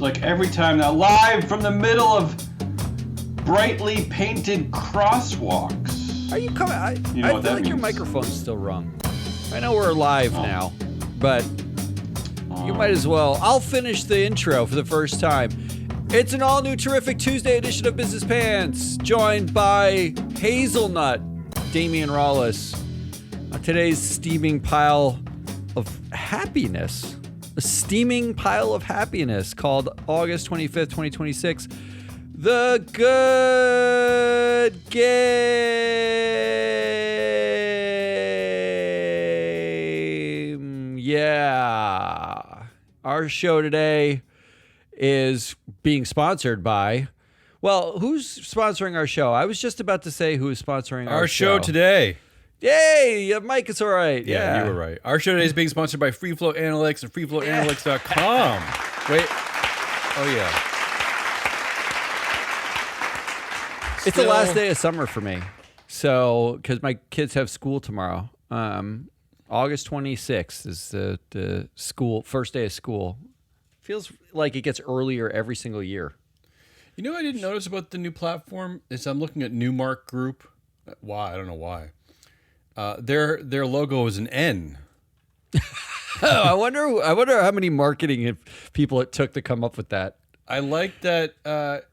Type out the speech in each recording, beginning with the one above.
like every time now, live from the middle of brightly painted crosswalks. Are you coming? I You know feel what that like your means. microphone's still wrong. I know we're live now, but you might as well. I'll finish the intro for the first time. It's an all-new terrific Tuesday edition of Business Pants, joined by Hazelnut, Damian Rawlis. Today's steaming pile of happiness. A steaming pile of happiness called August 25th, 2026. The Good Game. Yeah. Our show today is being sponsored by... Well, who's sponsoring our show? I was just about to say who is sponsoring our show. Our show today. Yay! Mike, it's all right. Yeah, you were right. Our show today is being sponsored by Free Flow Analytics and freeflowanalytics.com. Wait. Oh, yeah. It's the last day of summer for me. So, because my kids have school tomorrow. August 26th is the school, first day of school. Feels like it gets earlier every single year. You know what I didn't notice about the new platform is I'm looking at Newmark Group. Why? I don't know why. Their logo is an N. I wonder how many marketing people it took to come up with that. I like that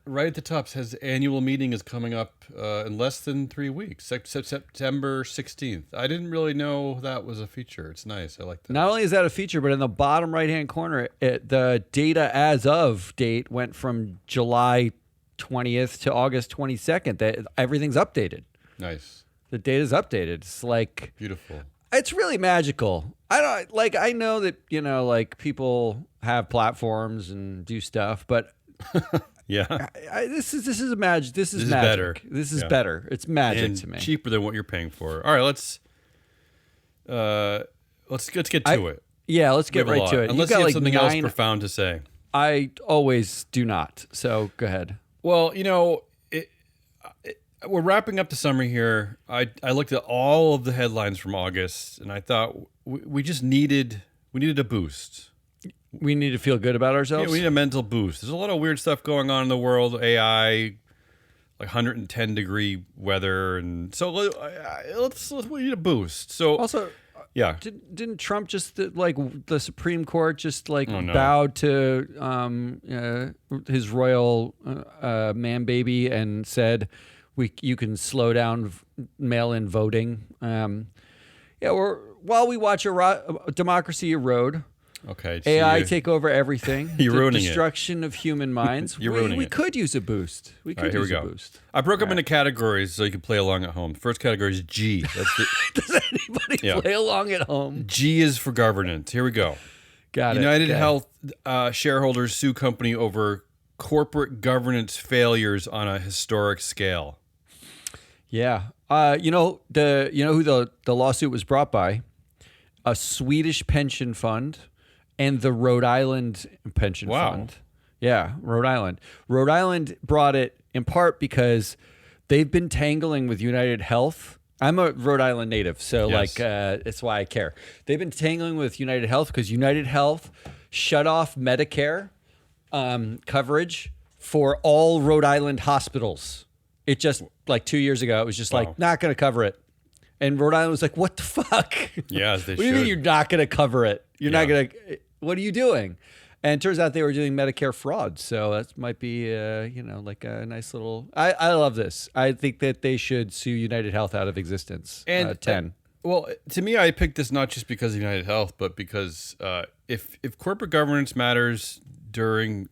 right at the top says annual meeting is coming up in less than 3 weeks, September 16th. I didn't really know that was a feature. It's nice. I like that. Not only is that a feature, but in the bottom right-hand corner, the data as of date went from July 20th to August 22nd. That everything's updated. Nice. The data's updated. It's like Beautiful. it's really magical. I know that, people have platforms and do stuff, but Yeah. this is magic. This is magic. better. This is better. It's magic And to me. cheaper than what you're paying for. All right, let's get to it. Yeah, let's We get have a right lot. to it. Unless you have something else profound to say. I always do not. So go ahead. Well, we're wrapping up the summer here. I looked at all of the headlines from August, and I thought we just needed a boost. We need to feel good about ourselves. Yeah, we need a mental boost. There's a lot of weird stuff going on in the world. AI, like 110-degree weather, and so we need a boost. So Also, yeah, didn't Trump just the Supreme Court just no. bowed to his royal man baby and said you can slow down mail-in voting? While we watch democracy erode. okay. So AI take over everything. You're the ruining it. destruction of human minds. You're ruining we it. could use a boost. We could All right, here use we a go. boost. I broke them into categories so you can play along at home. First category is G. That's the, Does anybody play along at home? G is for governance. Here we go. Got it. United Okay. Health shareholders sue company over corporate governance failures on a historic scale. Yeah. You know who the lawsuit was brought by? A Swedish pension fund and the Rhode Island pension fund. Yeah, Rhode Island. Rhode Island brought it in part because they've been tangling with United Health. I'm a Rhode Island native, so Yes. it's why I care. They've been tangling with United Health because United Health shut off Medicare coverage for all Rhode Island hospitals. It just 2 years ago, it was just not going to cover it. And Rhode Island was like, what the fuck? Yeah, as they What do you mean should. you're not going to cover it? You're not Yeah. going to... What are you doing? And it turns out they were doing Medicare fraud. So that might be, a nice little... I love this. I think that they should sue United Health out of existence. And 10. Well, to me, I picked this not just because of United Health, but because if corporate governance matters during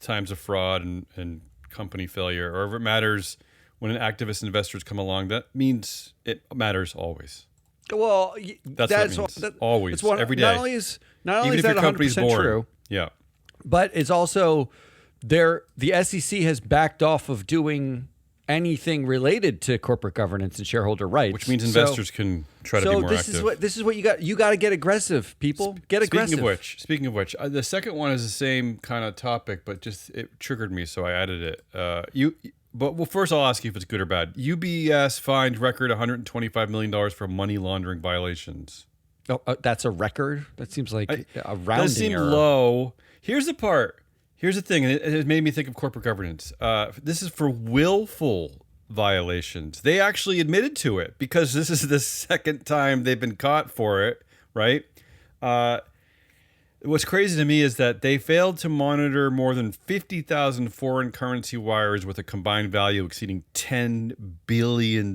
times of fraud and company failure, or if it matters when activist investors come along, that means it matters always. Well, That's what it means. Always, it's one, every day. Not only is Even if that your company's 100% born. true, Yeah. but it's also the SEC has backed off of doing anything related to corporate governance and shareholder rights, Which means investors can try to be more active. This is what you got. You got to get aggressive, people. Get aggressive. Speaking of which, the second one is the same kind of topic, but just it triggered me, so I added it. But first I'll ask you if it's good or bad. UBS fined record $125 million for money laundering violations. Oh, that's a record? That seems like a rounding Does seem error. low. Here's the part. Here's the thing, and it made me think of corporate governance. This is for willful violations. They actually admitted to it because this is the second time they've been caught for it, right? What's crazy to me is that they failed to monitor more than 50,000 foreign currency wires with a combined value exceeding $10 billion.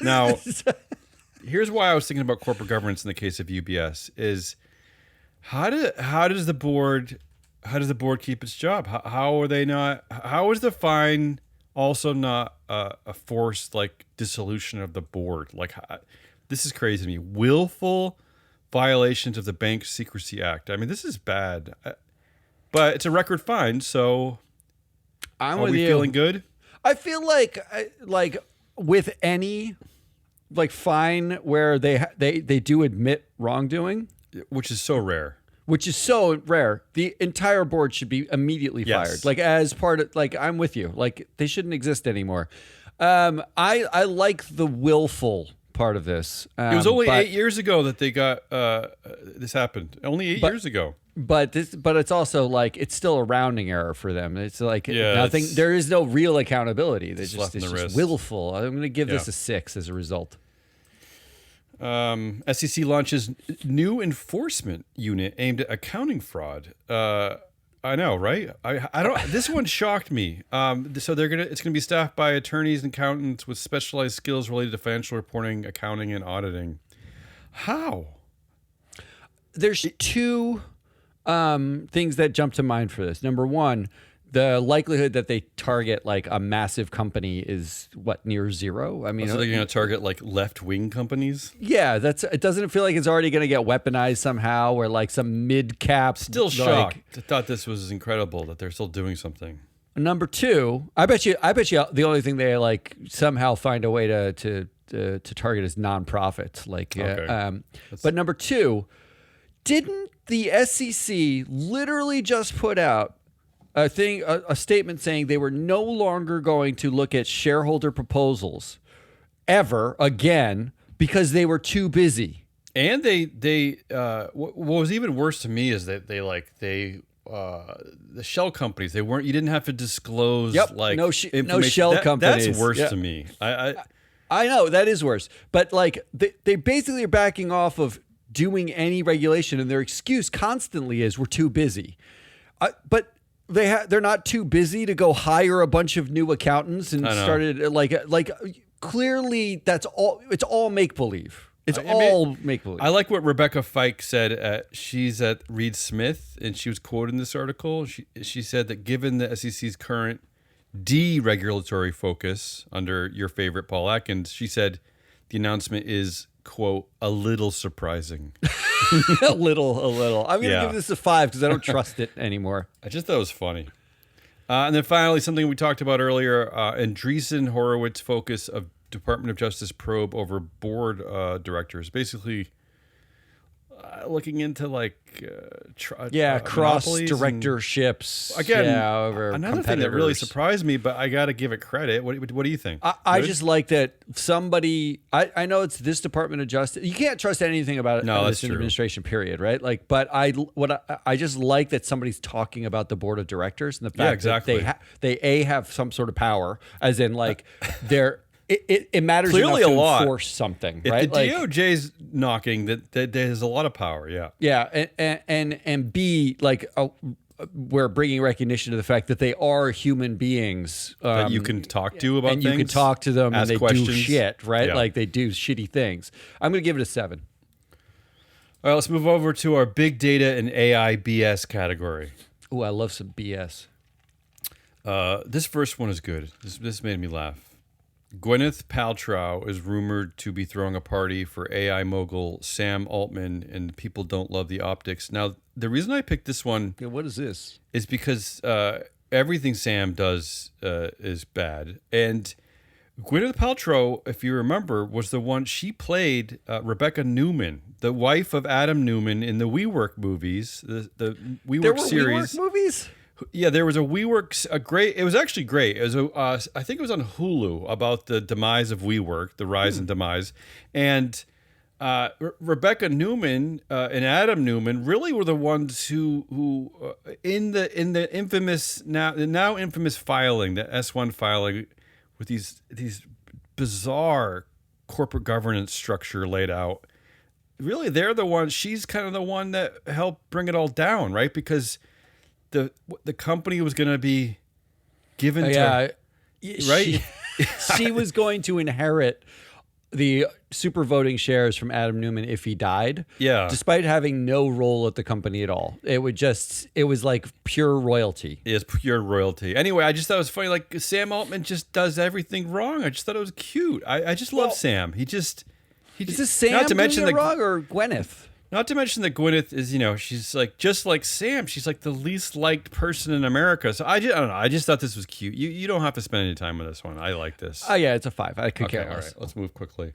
Now, here's why I was thinking about corporate governance in the case of UBS is how does the board keep its job? How are they not? How is the fine also not a forced like dissolution of the board? Like this is crazy to me. Willful violations of the Bank Secrecy Act. I mean, this is bad, but it's a record fine. So, I'm are with we you. feeling good? I feel like with any like fine where they do admit wrongdoing, Which is so rare. which is so rare, the entire board should be immediately Yes. fired. Like as part of like I'm with you. Like they shouldn't exist anymore. I like the willful part of this. It was only but, 8 years ago that they got this happened. Only 8 years ago. But it's also like it's still a rounding error for them. It's like nothing. it's- There is no real accountability. They just slap in it's the just wrist. willful. I'm going to give this Yeah. a 6 as a result. SEC launches new enforcement unit aimed at accounting fraud. I know, right? I don't. This one shocked me. So it's gonna be staffed by attorneys and accountants with specialized skills related to financial reporting, accounting, and auditing. How? There's two things that jump to mind for this. Number one, the likelihood that they target like a massive company is near zero. I mean, So they're gonna target like left-wing companies? yeah, it doesn't feel like it's already going to get weaponized somehow, or like some mid-cap. Still like, shocked. I thought this was incredible that they're still doing something. Number two, I bet you the only thing they like somehow find a way to target is nonprofits. Like, Okay. but number two, didn't the SEC literally just put out a statement saying they were no longer going to look at shareholder proposals ever again because they were too busy? And what was even worse to me is that the shell companies, you didn't have to disclose no information. shell companies. That's worse Yeah. to me. I know that is worse, but like they basically are backing off of doing any regulation, and their excuse constantly is we're too busy. But they're not too busy to go hire a bunch of new accountants and started like clearly that's all. It's all make believe. It's all make believe. I like what Rebecca Fike said. She's at Reed Smith, and she was quoted in this article. She said that given the SEC's current deregulatory focus under your favorite Paul Atkins, she said the announcement is, quote, a little surprising. a little. I'm gonna Yeah. give this a 5 because I don't trust it anymore. I just thought it was funny. And then finally, something we talked about earlier, Andreessen Horowitz focus of Department of Justice probe over board directors, basically looking into like cross monopolies directorships. and, again, over another thing that really competitors. surprised me, but I got to give it credit. What do you think? I Good? just like that somebody. I know it's this Department of Justice. You can't trust anything about it. No, this that's true. administration. Period. Right. Like, but I just like that somebody's talking about the board of directors and the fact exactly. that they have some sort of power, as in like they're. It matters Clearly enough a to lot. enforce something, If right? the DOJ's knocking, that there's a lot of power. Yeah. Yeah, and B, like we're bringing recognition to the fact that they are human beings That you can talk to about and things. you can talk to them, and ask they questions. do shit, right? Yeah. Like they do shitty things. I'm gonna give it a 7. All right, let's move over to our big data and AI BS category. Ooh, I love some BS. This first one is good. This made me laugh. Gwyneth Paltrow is rumored to be throwing a party for AI mogul Sam Altman, and people don't love the optics. Now, the reason I picked this one Okay, what is this? is because everything Sam does is bad. And Gwyneth Paltrow, if you remember, was the one, she played Rebecca Newman, the wife of Adam Newman in the WeWork movies, the WeWork There were series. WeWork movies? Yeah, there was a WeWork, it was actually great. It was I think it was on Hulu about the demise of WeWork, the rise and demise. And Rebecca Newman and Adam Newman really were the ones who in the infamous now infamous filing, the S1 filing, with these bizarre corporate governance structure laid out. Really, they're the ones. She's kind of the one that helped bring it all down, right? Because the company was going to be given to her, right? She was going to inherit the super voting shares from Adam Newman if he died. Yeah. Despite having no role at the company at all. It was like pure royalty. It's pure royalty. Anyway, I just thought it was funny. Like, Sam Altman just does everything wrong. I just thought it was cute. I just love Sam. Is this Sam not to mention doing it wrong or Gwyneth? Not to mention that Gwyneth is, she's like, just like Sam, she's like the least liked person in America. So I don't know. I just thought this was cute. You don't have to spend any time with this one. I like this. Oh yeah, it's a 5. I could care less. All right, let's move quickly.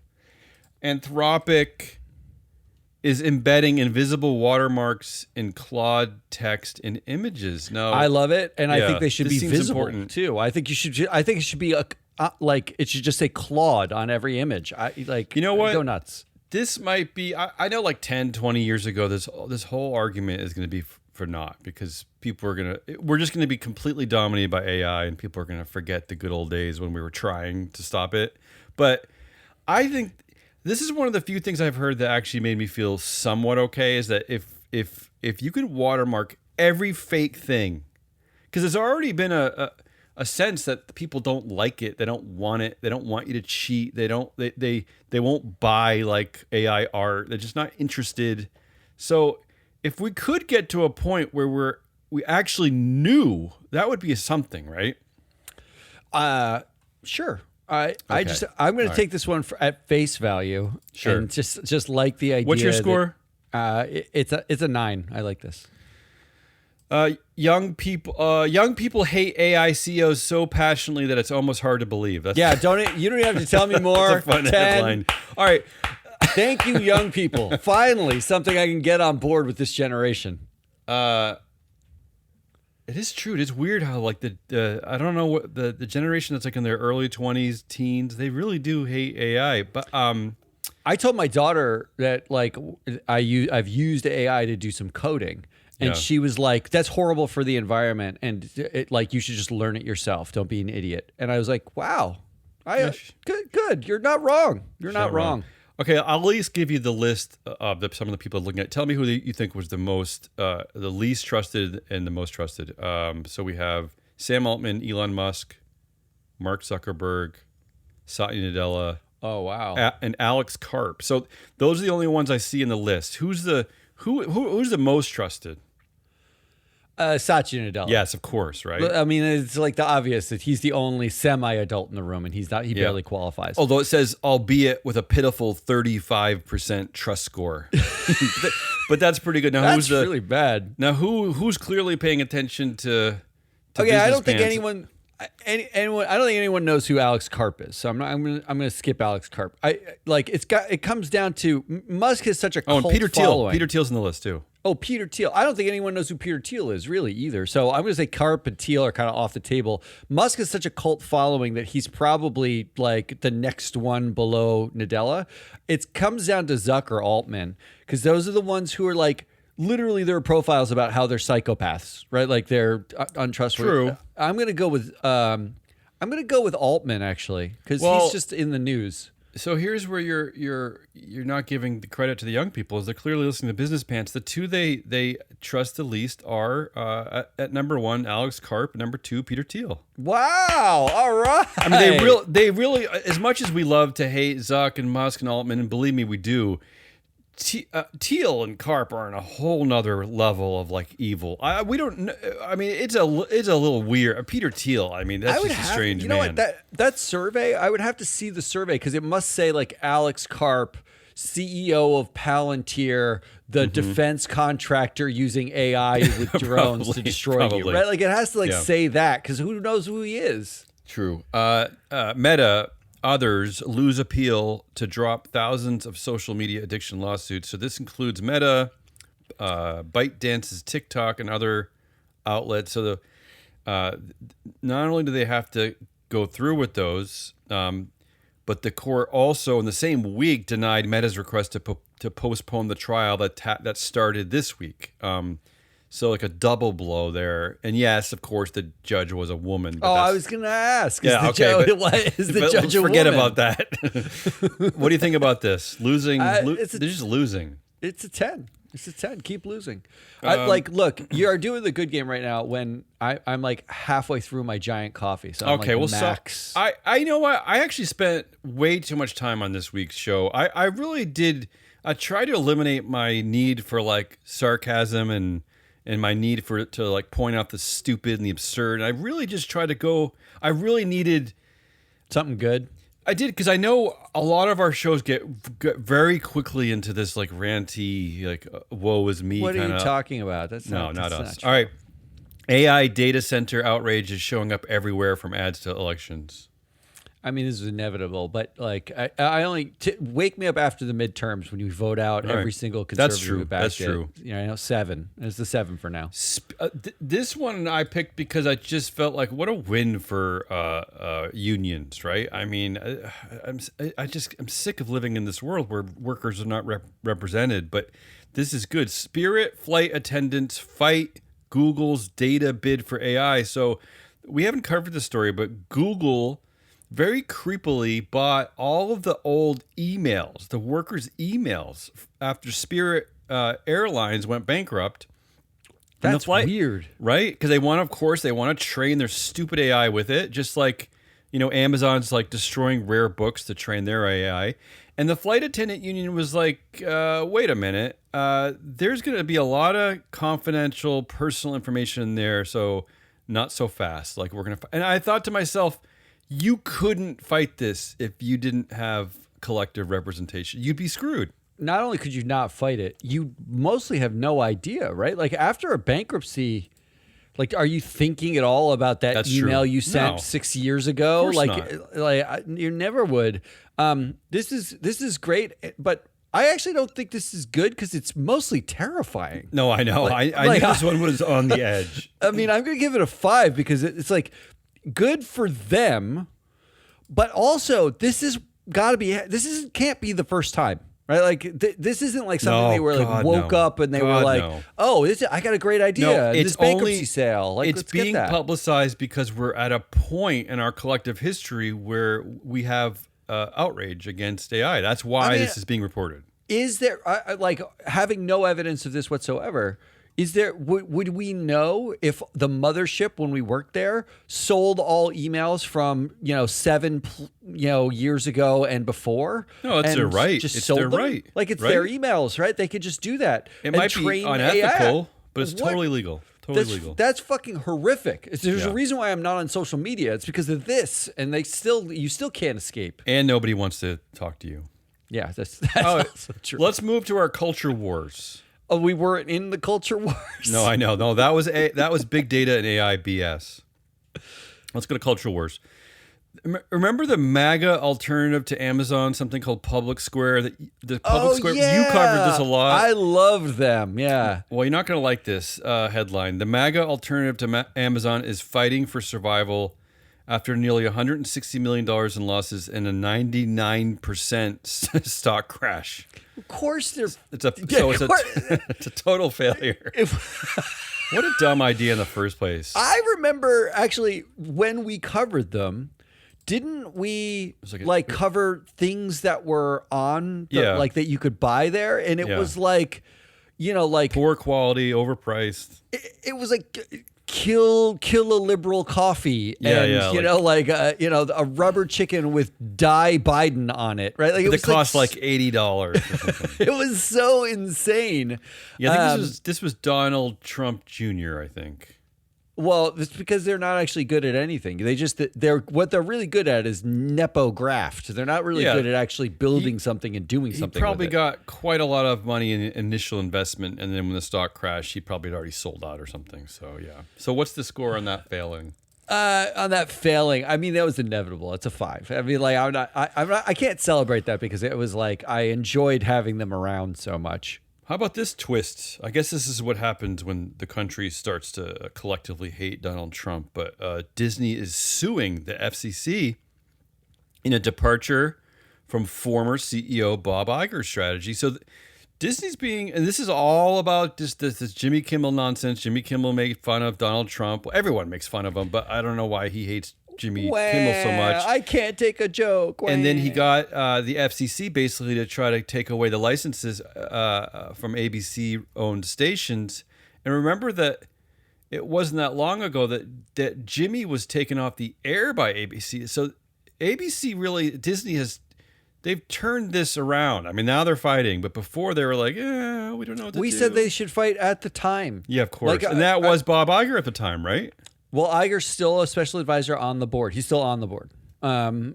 Anthropic is embedding invisible watermarks in Claude text and images. No, I love it, and I think they should be seems visible important. too. I think it should be like it should just say Claude on every image. You know what? Go nuts. This might be, I know like 10, 20 years ago, this whole argument is going to be for naught because we're just going to be completely dominated by AI and people are going to forget the good old days when we were trying to stop it. But I think this is one of the few things I've heard that actually made me feel somewhat okay, is that if you could watermark every fake thing, because there's already been a sense that people don't like it, they don't want it, they don't want you to cheat, they won't buy like AI art, they're just not interested. So if we could get to a point where we actually knew, that would be something, right? Sure. I'm going to take this one at face value. Sure. And just like the idea. What's your score? It's a 9. I like this. Young people hate AI CEOs so passionately that it's almost hard to believe. You don't even have to tell me more. That's a fun 10. headline. All right. Thank you, young people. Finally, something I can get on board with this generation. It is true. It is weird how like I don't know what the generation that's like in their early 20s, teens, they really do hate AI. But I told my daughter that like I've used AI to do some coding. And she was like, that's horrible for the environment. And like, you should just learn it yourself. Don't be an idiot. And I was like, wow, good. You're not wrong. You're not wrong. Okay, I'll at least give you the list of some of the people looking at. Tell me who you think was the least trusted and the most trusted. So we have Sam Altman, Elon Musk, Mark Zuckerberg, Satya Nadella. Oh wow. And Alex Karp. So those are the only ones I see in the list. Who's the most trusted? Satya Nadella. Yes, of course, right? I mean, it's like the obvious that he's the only semi-adult in the room, and he's not. He barely qualifies. Although it says, albeit with a pitiful 35% trust score, but that's pretty good. Now, that's really bad. Now, who's clearly paying attention to okay, I don't think pants? anyone. I don't think anyone knows who Alex Karp is, so I'm gonna skip Alex Karp. It comes down to Musk has such a cult and Peter Thiel. following. Peter Thiel's in the list too. Oh, Peter Thiel. I don't think anyone knows who Peter Thiel is really either. So I'm going to say Karp and Thiel are kind of off the table. Musk has such a cult following that he's probably like the next one below Nadella. It comes down to Zuck or Altman because those are the ones who are like literally their profiles about how they're psychopaths, right? Like they're untrustworthy. True. I'm going to go with Altman actually because he's just in the news. So here's where you're not giving the credit to the young people, is they're clearly listening to Business Pants. The two they trust the least are at number 1, Alex Karp, number 2, Peter Thiel. Wow! All right. I mean, they really, as much as we love to hate Zuck and Musk and Altman, and believe me, we do. Thiel and Karp are on a whole nother level of like evil. We don't. I mean, it's a little weird. Peter Thiel. I mean, that's just a strange man. You know what? That survey, I would have to see the survey because it must say like Alex Karp, CEO of Palantir, the defense contractor using AI with drones to destroy you. Right? Like it has to say that because who knows who he is. True. Meta. Others lose appeal to drop thousands of social media addiction lawsuits. So this includes Meta, ByteDance's TikTok, and other outlets. So not only do they have to go through with those, but But the court also, in the same week, denied Meta's request to postpone the trial that started this week. So like a double blow there. And yes, of course, the judge was a woman. But I was going to ask. Yeah, okay. Is the judge a woman? Forget about that. What do you think about this? Losing? They're just losing. It's a 10. It's a 10. Keep losing. Look, you are doing the good game right now when I'm like halfway through my giant coffee. So I'm okay, like well, max. So I you know what? I actually spent way too much time on this week's show. I really did. I tried to eliminate my need for like sarcasm and my need for it to like point out the stupid and the absurd. And I really just tried to go. I really needed something good. I did, because I know a lot of our shows get very quickly into this like ranty, like woe is me. What are you talking about? That's not us. All right, AI data center outrage is showing up everywhere from ads to elections. I mean, this is inevitable, but like, I only wake me up after the midterms when you vote out every single conservative. That's true. Who backed That's true. You know, 7. It's the 7 for now. This one I picked because I just felt like what a win for unions, right? I mean, I'm sick of living in this world where workers are not represented, but this is good. Spirit flight attendants fight Google's data bid for AI. So we haven't covered the story, but Google very creepily bought all of the old emails, the workers' emails, after Spirit Airlines went bankrupt. That's weird, right? Because they want to train their stupid AI with it, just like Amazon's like destroying rare books to train their AI. And the flight attendant union was like, wait a minute, there's going to be a lot of confidential personal information in there, so not so fast. Like and I thought to myself, you couldn't fight this if you didn't have collective representation. You'd be screwed. Not only could you not fight it, you mostly have no idea, right? Like after a bankruptcy, like are you thinking at all about that email you sent 6 years ago? Of course like you never would. This is great, but I actually don't think this is good because it's mostly terrifying. No, I know. I knew this one was on the edge. I mean, I'm going to give it a 5 because it's like, good for them, but also this can't be the first time, right? Like this isn't like something they were like woke up and they were like, oh, I got a great idea. This bankruptcy sale, like it's being publicized because we're at a point in our collective history where we have outrage against AI. That's why this is being reported. Is there like having no evidence of this whatsoever? Is there would we know if the mothership when we worked there sold all emails from 7 years ago and before? No, it's their right. Just sold them? Right. Like it's their emails, right? They could just do that. It might be unethical, but it's totally legal. Legal. That's fucking horrific. There's a reason why I'm not on social media. It's because of this, and you still can't escape. And nobody wants to talk to you. Yeah, that's also true. Let's move to our culture wars. Oh, we weren't in the culture wars. No, I know. No, that was big data and AI BS. Let's go to culture wars. Remember the MAGA alternative to Amazon, something called Public Square? The Public Square. Yeah. You covered this a lot. I loved them. Yeah. Well, you're not going to like this headline. The MAGA alternative to Amazon is fighting for survival after nearly $160 million in losses and a 99% stock crash. Of course, it's a total failure. What a dumb idea in the first place. I remember actually when we covered them, didn't we cover things that were on like that you could buy there, and it was like, poor quality, overpriced. It was like kill a liberal coffee, and a rubber chicken with die Biden on it, right? Like it cost like $80 or something. It was so insane. Yeah, I think this was Donald Trump Jr., I think. Well, it's because they're not actually good at anything. What they're really good at is nepo graft. They're not really good at actually building something and doing something. He probably got quite a lot of money in initial investment, and then when the stock crashed, he probably had already sold out or something. So yeah. So what's the score on that failing? On that failing, I mean, that was inevitable. It's a 5. I mean, like I can't celebrate that because it was like I enjoyed having them around so much. How about this twist? I guess this is what happens when the country starts to collectively hate Donald Trump. But Disney is suing the FCC in a departure from former CEO Bob Iger's strategy. So Disney's being, and this is all about this Jimmy Kimmel nonsense. Jimmy Kimmel made fun of Donald Trump. Well, everyone makes fun of him, but I don't know why he hates Jimmy Kimmel so much. I can't take a joke. And then he got the FCC basically to try to take away the licenses from ABC-owned stations. And remember that it wasn't that long ago that Jimmy was taken off the air by ABC. So ABC really, they've turned this around. I mean, now they're fighting, but before they were like, we don't know what to do. We said they should fight at the time. Yeah, of course. And that was Bob Iger at the time, right? Well, Iger's still a special advisor on the board. He's still on the board.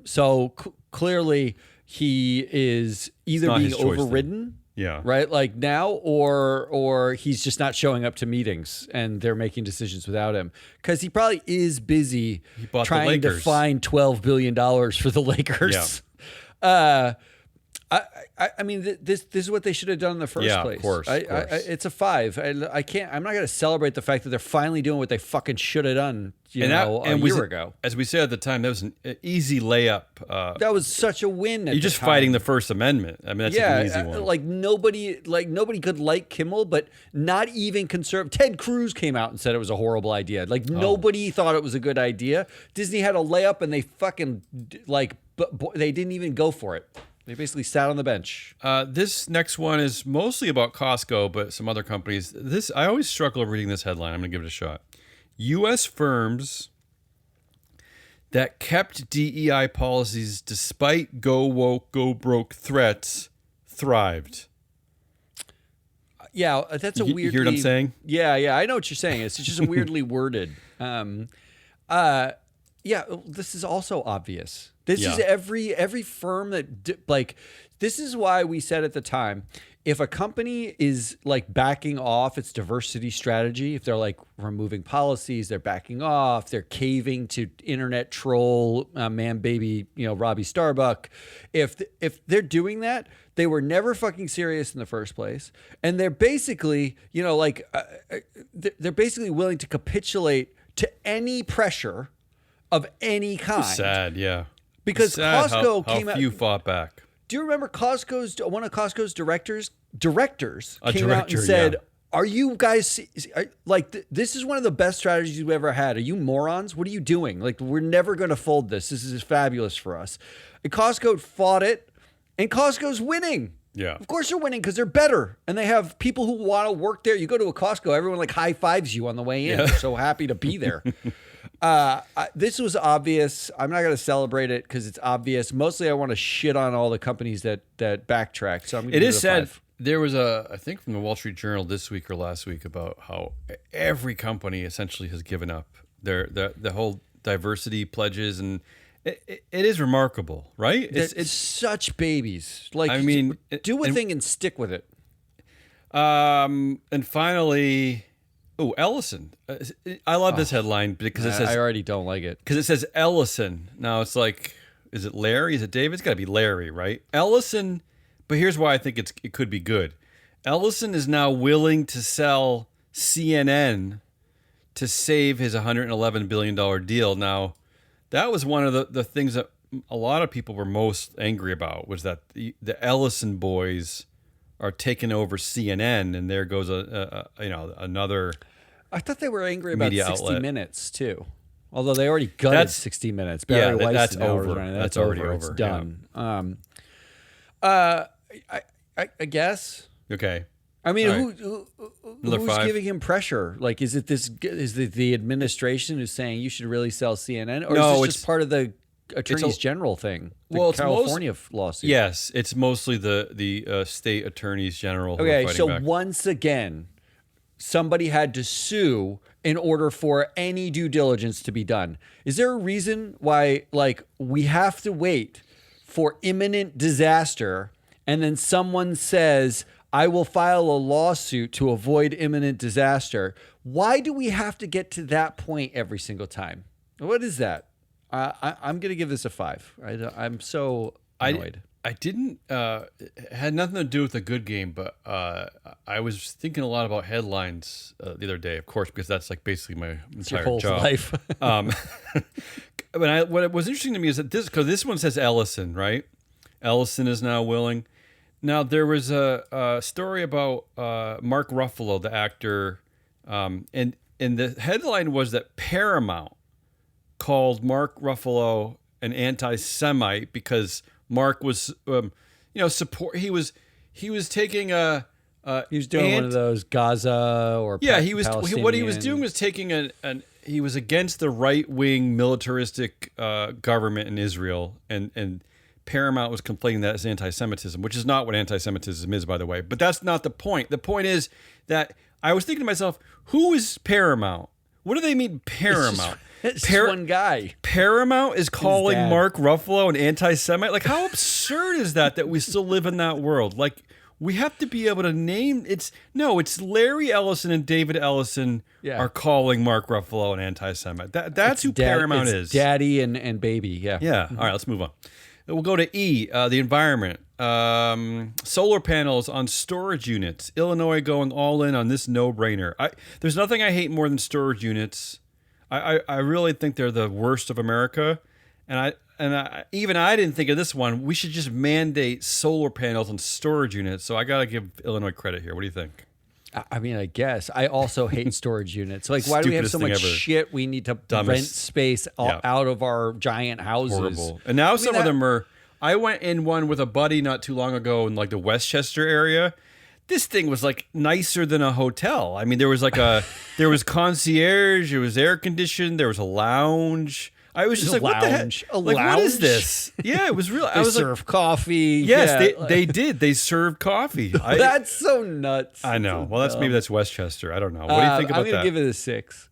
So clearly he is either being overridden, right, like now, or he's just not showing up to meetings and they're making decisions without him because he probably is busy trying to find $12 billion for the Lakers. Yeah. I mean, this is what they should have done in the first place. Of course. It's a 5. I can't. I'm not going to celebrate the fact that they're finally doing what they fucking should have done. A year ago. As we said at the time, that was an easy layup. That was such a win. You're just fighting the First Amendment. I mean, that's an easy one. Like nobody could like Kimmel, but not even conservative. Ted Cruz came out and said it was a horrible idea. Like nobody thought it was a good idea. Disney had a layup, and they fucking they didn't even go for it. They basically sat on the bench. This next one is mostly about Costco, but some other companies. I always struggle reading this headline. I'm going to give it a shot. U.S. firms that kept DEI policies despite go woke, go broke threats thrived. Yeah, that's a weirdly... You hear what I'm saying? Yeah, I know what you're saying. It's just weirdly worded. Yeah, this is also obvious. This is every firm that this is why we said at the time, if a company is like backing off its diversity strategy, if they're like removing policies, they're backing off, they're caving to internet troll man baby, Robbie Starbuck. If they're doing that, they were never fucking serious in the first place, and they're basically they're basically willing to capitulate to any pressure of any kind. Sad, yeah. Because Costco came out. How few fought back. Do you remember one of Costco's directors came out and said, "Are you guys this is one of the best strategies we've ever had? Are you morons? What are you doing? Like, we're never going to fold this. This is fabulous for us." And Costco fought it, and Costco's winning. Yeah. Of course they're winning because they're better, and they have people who want to work there. You go to a Costco, everyone like high fives you on the way in. Yeah. They're so happy to be there. This was obvious. I'm not going to celebrate it because it's obvious. Mostly, I want to shit on all the companies that backtrack. So I'm going to give it a 5. There was I think from the Wall Street Journal this week or last week about how every company essentially has given up the whole diversity pledges, and it is remarkable, right? It's such babies. Like, I mean, do a thing and stick with it. And finally. Oh, Ellison. I love this headline because it says... I already don't like it. Because it says Ellison. Now, it's like, is it Larry? Is it David? It's got to be Larry, right? Ellison, but here's why I think it could be good. Ellison is now willing to sell CNN to save his $111 billion deal. Now, that was one of the things that a lot of people were most angry about, was that the Ellison boys are taking over CNN, and there goes another. I thought they were angry about 60 outlet. Minutes too, although they already gutted 60 Minutes. Barry Weiss that's over. That's already over. It's done. Yeah. I guess. Okay. I mean, who's giving him pressure? Like, is it the administration who's saying you should really sell CNN, or is this just part of the Attorneys General thing? The California lawsuit. Yes, it's mostly the state attorneys general. Okay, so once again, somebody had to sue in order for any due diligence to be done. Is there a reason why, we have to wait for imminent disaster, and then someone says, "I will file a lawsuit to avoid imminent disaster"? Why do we have to get to that point every single time? What is that? I'm going to give this a 5. I'm so annoyed. I didn't. It had nothing to do with the good game, but I was thinking a lot about headlines the other day, of course, because that's basically my entire whole job. Life. But what was interesting to me is that this one says Ellison, right? Ellison is now willing. Now, there was a story about Mark Ruffalo, the actor, and the headline was that Paramount called Mark Ruffalo an anti-Semite because Mark was, support. He was taking a. He was doing one of those Gaza or he was. Palestinian. What he was doing was taking he was against the right-wing militaristic government in Israel, and Paramount was complaining that as anti-Semitism, which is not what anti-Semitism is, by the way. But that's not the point. The point is that I was thinking to myself, who is Paramount? What do they mean, Paramount? It's just one guy. Paramount is calling dad. Mark Ruffalo an anti-Semite? Like, how absurd is that we still live in that world? Like, we have to be able to name it's Larry Ellison and David Ellison are calling Mark Ruffalo an anti-Semite. That's who Paramount is. Daddy and baby. Yeah. Yeah. All right, let's move on. We'll go to E, the environment. Solar panels on storage units. Illinois going all in on this no-brainer. There's nothing I hate more than storage units. I really think they're the worst of America, and I didn't think of this one. We should just mandate solar panels on storage units. So I got to give Illinois credit here. What do you think? I mean, I guess. I also hate storage units. Like, why do we have so much shit we need to rent space out of our giant houses? Horrible. And now some of them are... I went in one with a buddy not too long ago in like the Westchester area. This thing was like nicer than a hotel. I mean, there was there was concierge, it was air conditioned, there was a lounge. I was just like, what the heck? Like, what is this? Yeah, it was real. They serve coffee. Yes, they did. They served coffee. That's so nuts. I know. Well, maybe that's Westchester. I don't know. What do you think about that? I'm going to give it a 6.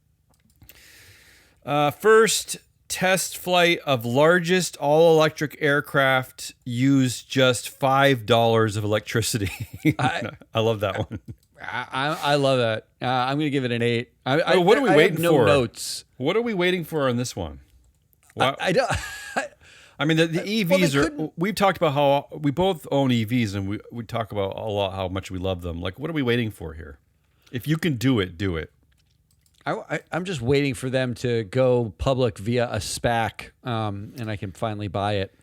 First test flight of largest all-electric aircraft used just $5 of electricity. I love that one. I love that. I'm going to give it an 8. What are we waiting for? No notes. What are we waiting for on this one? I don't. I mean, the EVs we've talked about how we both own EVs, and we talk about a lot how much we love them. Like, what are we waiting for here? If you can do it, do it. I'm just waiting for them to go public via a SPAC, and I can finally buy it.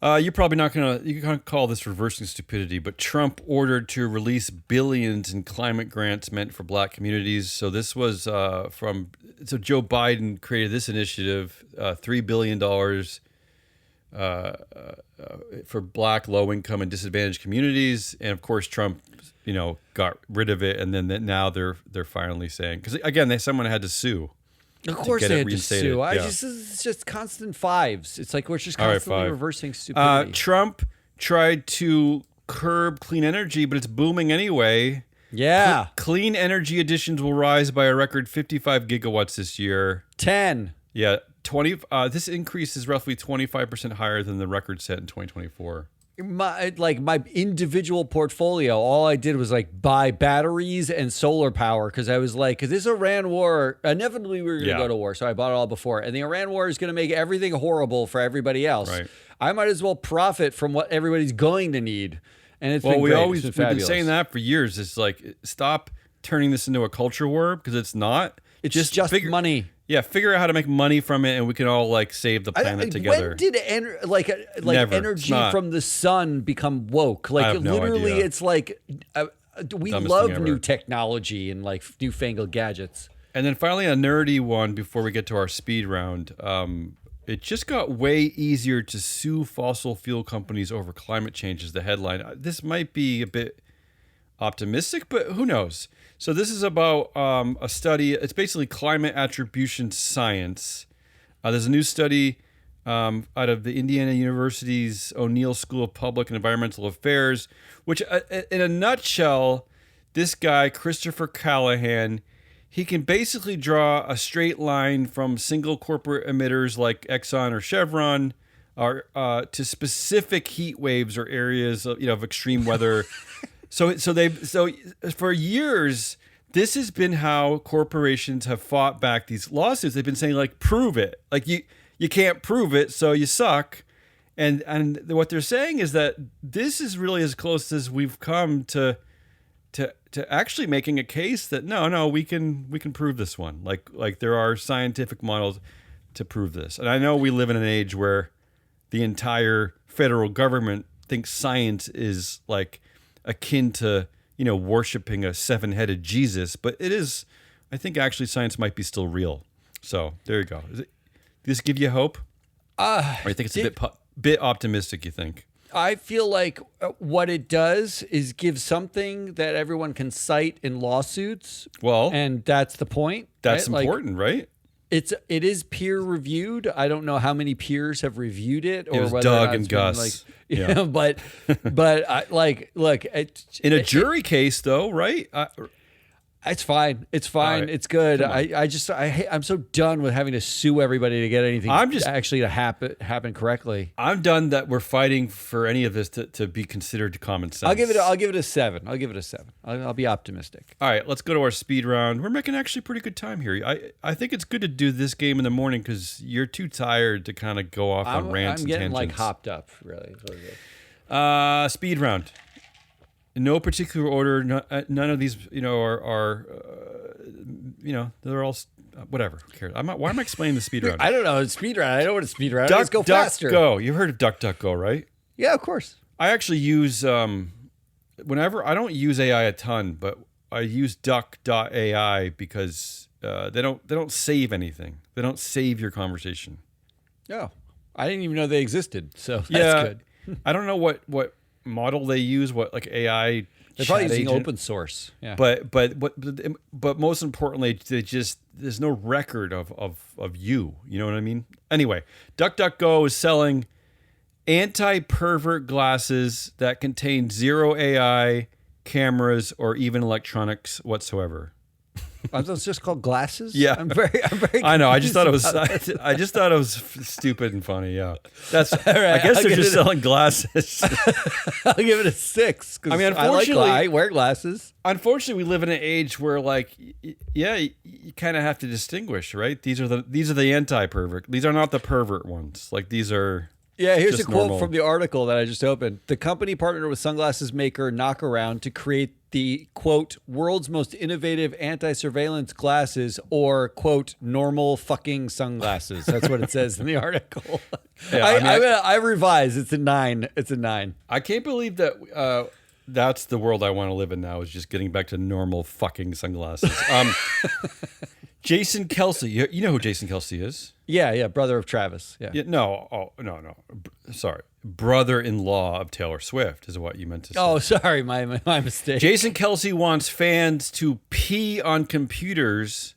You're probably not you can't call this reversing stupidity, but Trump ordered to release billions in climate grants meant for black communities. So this was so Joe Biden created this initiative, $3 billion for black, low income and disadvantaged communities. And of course, Trump, got rid of it. And then now they're finally saying, because again, someone had to sue. Of course they had to sue. Yeah. It's just constant 5s. It's like we're just constantly reversing stupidity. Trump tried to curb clean energy, but it's booming anyway. Yeah. Clean energy additions will rise by a record 55 gigawatts this year. 10. Yeah. This increase is roughly 25% higher than the record set in 2024. My individual portfolio, all I did was buy batteries and solar power because I was like, because this Iran war, inevitably we were going to go to war, so I bought it all before. And the Iran war is going to make everything horrible for everybody else. Right. I might as well profit from what everybody's going to need. And it's we've been saying that for years. It's like, stop turning this into a culture war because it's not. It's just money. Yeah, figure out how to make money from it, and we can all save the planet together. When did energy from the sun become woke? I have no literally, idea. It's like we Dumbest love thing ever. new technology and newfangled gadgets. And then finally, a nerdy one before we get to our speed round. It just got way easier to sue fossil fuel companies over climate change is the headline. This might be a bit optimistic, but who knows? So this is about a study. It's basically climate attribution science. There's a new study out of the Indiana University's O'Neill School of Public and Environmental Affairs, which in a nutshell, this guy, Christopher Callahan, he can basically draw a straight line from single corporate emitters like Exxon or Chevron to specific heat waves or areas of extreme weather. So for years, this has been how corporations have fought back these lawsuits. They've been saying prove it. You can't prove it, so you suck. And what they're saying is that this is really as close as we've come to actually making a case that no, we can prove this one. Like there are scientific models to prove this. And I know we live in an age where the entire federal government think science is like akin to, worshiping a 7-headed Jesus, but it is. I think actually science might be still real. So there you go. Does this give you hope? Or you think it's a bit optimistic? You think? I feel like what it does is give something that everyone can cite in lawsuits. Well, and that's the point. That's right? important, right? It is peer reviewed. I don't know how many peers have reviewed it, or it was whether Doug and Gus. But look, in a jury case though, right? It's fine. It's fine. Right. It's good. I'm so done with having to sue everybody to get anything actually to happen correctly. I'm done that we're fighting for any of this to be considered common sense. I'll give it a 7. I'll be optimistic. All right, let's go to our speed round. We're making actually pretty good time here. I think it's good to do this game in the morning because you're too tired to kind of go off on rants and tangents. I'm getting hopped up, really. Speed round. In no particular order, none of these, are they're all whatever. Who cares? Why am I explaining the speed round? I don't know. It's speed round. I know what a speed round is. Let's go faster. Go. You've heard of DuckDuckGo, right? Yeah, of course. I actually use whenever I don't use AI a ton, but I use Duck.ai because they don't save anything. They don't save your conversation. Oh, I didn't even know they existed. So that's good. I don't know what model they use, what like AI. They're probably using open source. Yeah. But most importantly, there's no record of you. You know what I mean? Anyway, DuckDuckGo is selling anti-pervert glasses that contain zero AI, cameras, or even electronics whatsoever. Are those just called glasses? Yeah, I'm very. I know. I just thought it was stupid and funny. Yeah, that's. All right, I guess they're just selling glasses. I'll give it a 6. I mean, unfortunately, I wear glasses. Unfortunately, we live in an age where, you kind of have to distinguish, right? These are the anti-pervert. These are not the pervert ones. Like these are. Yeah, here's a quote from the article that I just opened. The company partnered with sunglasses maker Knockaround to create the, quote, world's most innovative anti-surveillance glasses, or, quote, normal fucking sunglasses. That's what it says in the article. Yeah, I revise. It's a 9. It's a 9. I can't believe that that's the world I want to live in now, is just getting back to normal fucking sunglasses. Jason Kelsey. You know who Jason Kelsey is? Yeah, brother of Travis. Yeah. No. Sorry. Brother-in-law of Taylor Swift is what you meant to say. Oh, sorry, my mistake. Jason Kelsey wants fans to pee on computers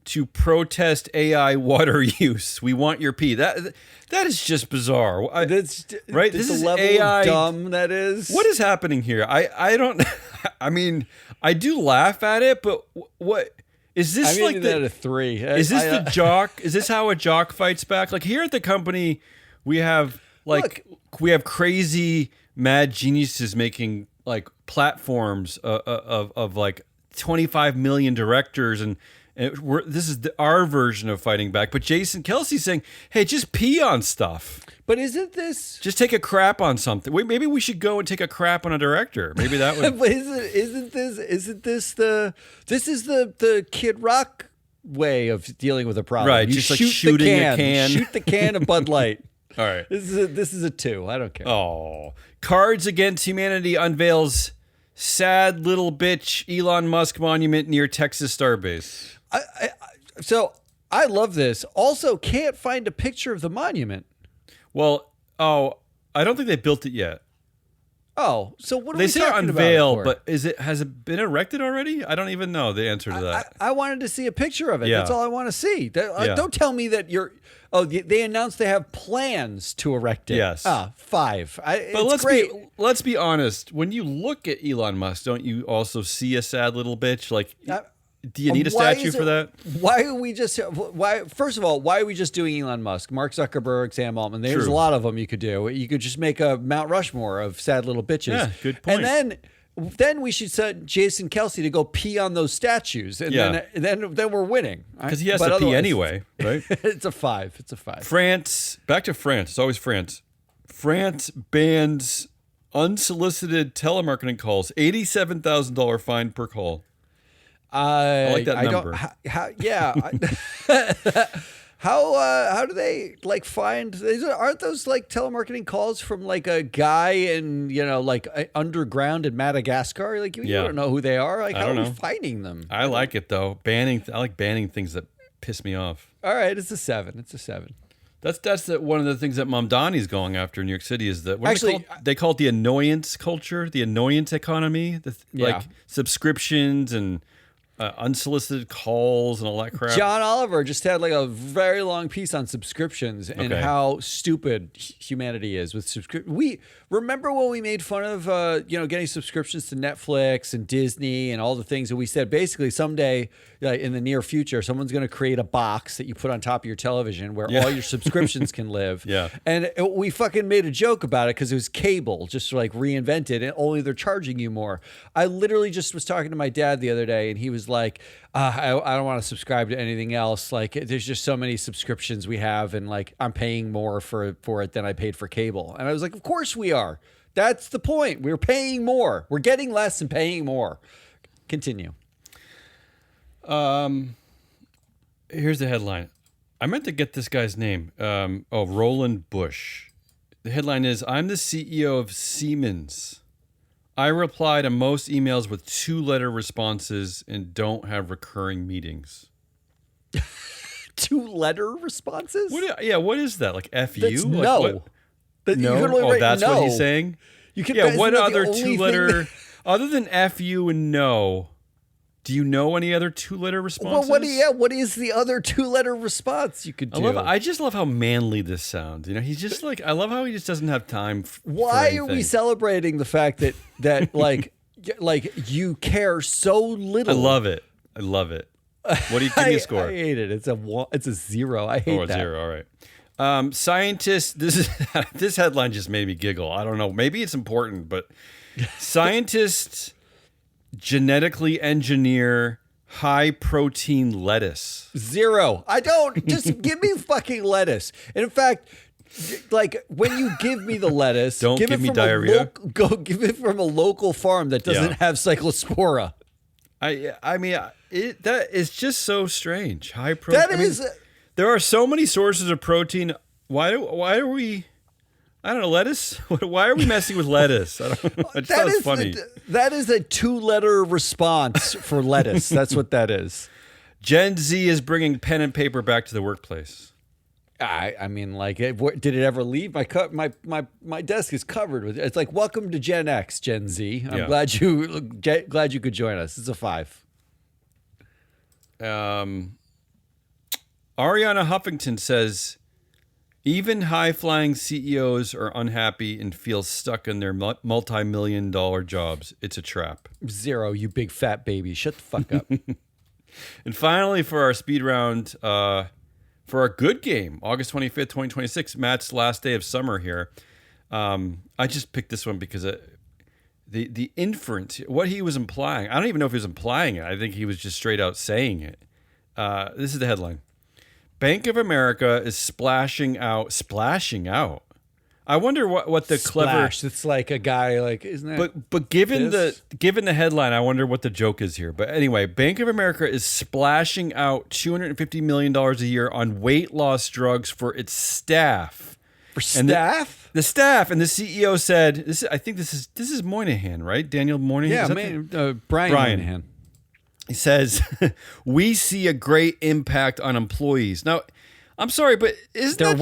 to protest AI water use. We want your pee. That is just bizarre. Right? This is the level AI. Of dumb that is. What is happening here? I don't. I mean, I do laugh at it, but what? Is this like that a 3? Is this the jock? Is this how a jock fights back? Like here at the company, we have crazy mad geniuses making like platforms of like 25 million directors, and this is our version of fighting back. But Jason Kelsey's saying, "Hey, just pee on stuff." But isn't this just take a crap on something? Maybe we should go and take a crap on a director. Maybe that would. But isn't this the Kid Rock way of dealing with a problem? Right, you just like shooting a can. Shoot the can of Bud Light. All right. This is a 2. I don't care. Oh, Cards Against Humanity unveils sad little bitch Elon Musk monument near Texas Starbase. So I love this. Also, can't find a picture of the monument. Well, I don't think they built it yet. Oh, so what are they we say talking unveil, about? but has it been erected already? I don't even know the answer to that. I wanted to see a picture of it. Yeah. That's all I want to see. Don't tell me that you're. Oh, they announced they have plans to erect it. Yes. 5. Let's be honest. When you look at Elon Musk, don't you also see a sad little bitch? Like, do you need a statue for that? Why are we just? First of all, why are we just doing Elon Musk, Mark Zuckerberg, Sam Altman? There's a lot of them you could do. You could just make a Mount Rushmore of sad little bitches. Yeah, good point. And then we should set Jason Kelsey to go pee on those statues, and then we're winning. Because he has to pee anyway, right? It's a 5. It's a 5. France. Back to France. It's always France. France bans unsolicited telemarketing calls. $87,000 fine per call. I like that number. How do they like find? Aren't those like telemarketing calls from like a guy in like underground in Madagascar? Like you don't know who they are. Like how are we finding them? I like it though. I like banning things that piss me off. All right, it's a 7. It's a 7. That's one of the things that Mamdani's going after in New York City is that they call it the annoyance culture, the annoyance economy, like subscriptions and unsolicited calls and all that crap. John Oliver just had like a very long piece on subscriptions and how stupid humanity is with subscription. We remember when we made fun of getting subscriptions to Netflix and Disney and all the things that we said basically someday in the near future someone's going to create a box that you put on top of your television where all your subscriptions can live. And we fucking made a joke about it because it was cable just like reinvented and only they're charging you more. I literally just was talking to my dad the other day and he was like, I don't want to subscribe to anything else. Like there's just so many subscriptions we have and like I'm paying more for it than I paid for cable. And I was like, of course we are. That's the point. We're paying more. We're getting less and paying more. Continue. Here's the headline. I meant to get this guy's name. Roland Bush. The headline is, I'm the CEO of Siemens. I reply to most emails with 2-letter responses and don't have recurring meetings. 2-letter responses? What is that? Like F you? That's like, no. What? No? That's no. what he's saying? You can, what other 2-letter, other than F you and no, do you know any other 2-letter responses? Well, what is the other 2-letter response you could do? I just love how manly this sounds. He's just like, I love how he just doesn't have time Why are we celebrating the fact that like you care so little? I love it. What do you give me a score? I hate it. It's a 0. I hate that. 0. All right. Scientists. This headline just made me giggle. I don't know. Maybe it's important, but scientists genetically engineer high protein lettuce. 0. I don't. Just give me fucking lettuce. And in fact, like when you give me the lettuce, don't give me diarrhea. Go give it from a local farm that doesn't have cyclospora. I mean, that is just so strange. High protein. There are so many sources of protein. Why are we? I don't know, lettuce? Why are we messing with lettuce? I don't know. It sounds funny. That is a 2-letter response for lettuce. That's what that is. Gen Z is bringing pen and paper back to the workplace. I mean, like, did it ever leave? My desk is covered with it. It's like, welcome to Gen X, Gen Z. I'm glad you could join us. It's a 5. Ariana Huffington says, even high-flying CEOs are unhappy and feel stuck in their multi-million-dollar jobs. It's a trap. 0, you big fat baby. Shut the fuck up. And finally, for our speed round, for our good game, August 25th, 2026, Matt's last day of summer here. I just picked this one because the inference, what he was implying, I don't even know if he was implying it. I think he was just straight out saying it. This is the headline. Bank of America is splashing out. I wonder what the Splash. clever. It's like a guy, like, isn't that? But given the headline, I wonder what the joke is here. But anyway, Bank of America is splashing out $250 million a year on weight loss drugs for its staff. For staff? The staff and the CEO said, I think this is Moynihan, right? Daniel Moynihan. Yeah, Brian Moynihan. He says, we see a great impact on employees. Now, I'm sorry, but isn't that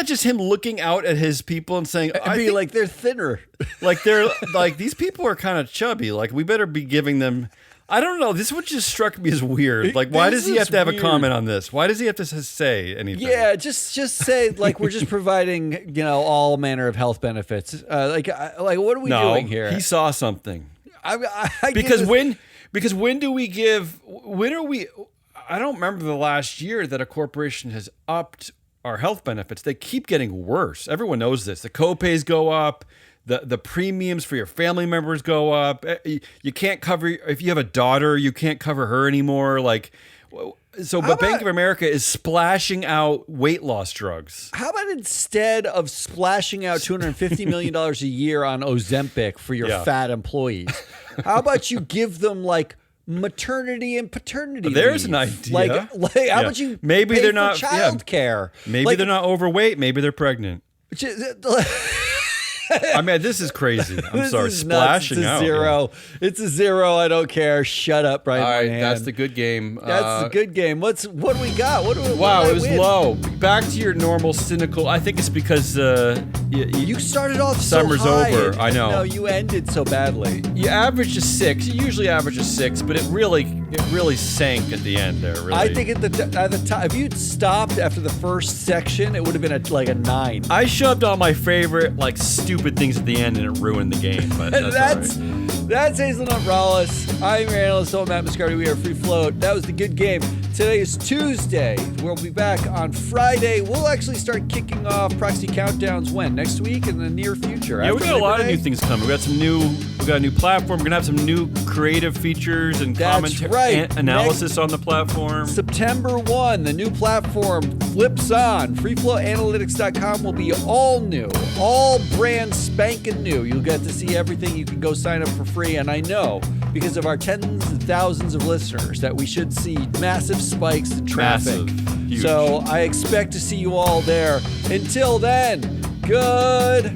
just him looking out at his people and saying, like they're thinner. Like they're like, these people are kind of chubby. Like we better be giving them. I don't know. This one just struck me as weird. Like, why does he have to have a comment on this? Why does he have to say anything? Yeah, just say like we're just providing, all manner of health benefits. Like what are we doing here? He saw something. Because when do we give? When are we? I don't remember the last year that a corporation has upped our health benefits. They keep getting worse. Everyone knows this. The copays go up. The premiums for your family members go up. You can't cover, if you have a daughter, you can't cover her anymore. Like, but Bank of America is splashing out weight loss drugs. How about instead of splashing out $250 million a year on Ozempic for your fat employees, how about you give them like maternity and paternity There's leave. an idea. Like how about you maybe pay they're for not childcare? Maybe they're not overweight. Maybe they're pregnant. I mean, this is crazy. I'm sorry, splashing it's a out. Zero. Yeah. It's a zero. I don't care. Shut up, Brian. All right, Moynihan. that's the good game. That's the good game. What do we got? Wow, it was low. Back to your normal cynical. I think it's because you started off summer's so high. over. I know. No, you ended so badly. You average a 6. You usually average a 6, but it really sank at the end there. Really. I think at the time, if you'd stopped after the first section, it would have been like a 9. I shoved all my favorite stupid things at the end, and it ruined the game. But that's all right. That's Hazelnut Rawlis. I'm your analyst, Matt Mascardi. We are Free Float. That was the good game. Today is Tuesday. We'll be back on Friday. We'll actually start kicking off proxy countdowns when? Next week in the near future? Yeah, we got a lot of new things coming. We got a new platform. We're gonna have some new creative features and commentary analysis on the platform. September 1, the new platform flips on. FreeFlowAnalytics.com will be all new, all brand spanking new. You'll get to see everything. You can go sign up for free, and I know because of our tens and thousands of listeners that we should see massive spikes in traffic. Massive. Huge. So I expect to see you all there. Until then, goodbye.